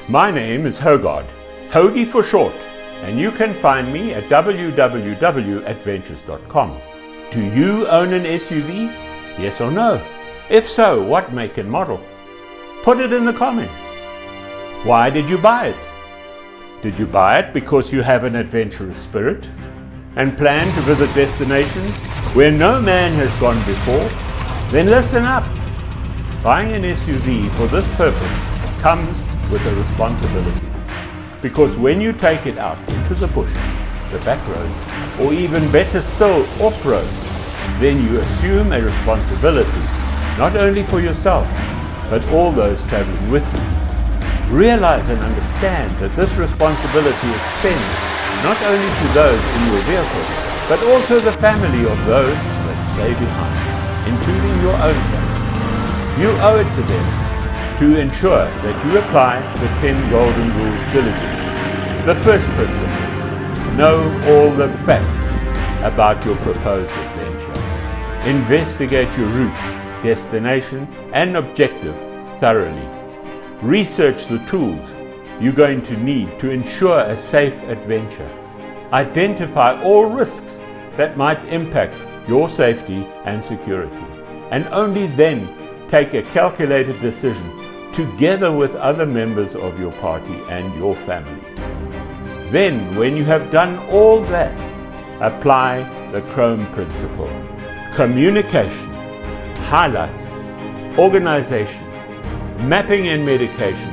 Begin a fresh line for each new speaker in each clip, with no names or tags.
My name is Hogard, Hoggi for short, and you can find me at www.adventurous.com. Do you own an SUV? Yes or no? If so, what make and model? Put it in the comments. Why did you buy it? Did you buy it because you have an adventurous spirit and plan to visit destinations where no man has gone before? Then listen up. Buying an SUV for this purpose comes with a responsibility. Because when you take it out into the bush, the back road, or even better still, off-road, then you assume a responsibility, not only for yourself, but all those traveling with you. Realize and understand that this responsibility extends not only to those in your vehicle, but also the family of those that stay behind, including your own family. You owe it to them to ensure that you apply the 10 golden rules diligently. The first principle: know all the facts about your proposed adventure. Investigate your route, destination, and objective thoroughly. Research the tools you're going to need to ensure a safe adventure. Identify all risks that might impact your safety and security, and only then take a calculated decision together with other members of your party and your families. Then, when you have done all that, apply the Chrome principle: communication, highlights, organization, mapping and medication,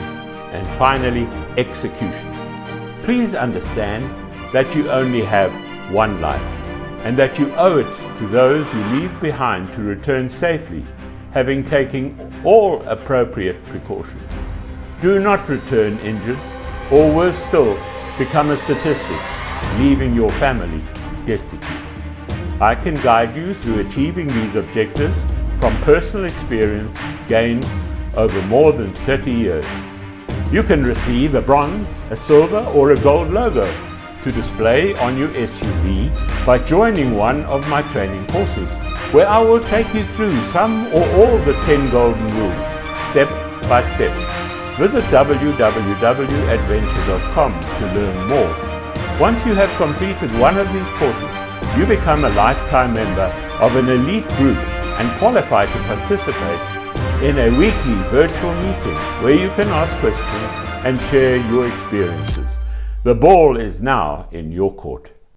and finally, execution. Please understand that you only have one life, and that you owe it to those you leave behind to return safely, having taken all appropriate precautions. Do not return injured, or worse still, become a statistic, leaving your family destitute. I can guide you through achieving these objectives from personal experience gained over more than 30 years. You can receive a bronze, a silver, or a gold logo to display on your SUV by joining one of my training courses, where I will take you through some or all the 10 golden rules, step by step. Visit www.adventure.com to learn more. Once you have completed one of these courses, you become a lifetime member of an elite group and qualify to participate in a weekly virtual meeting where you can ask questions and share your experiences. The ball is now in your court.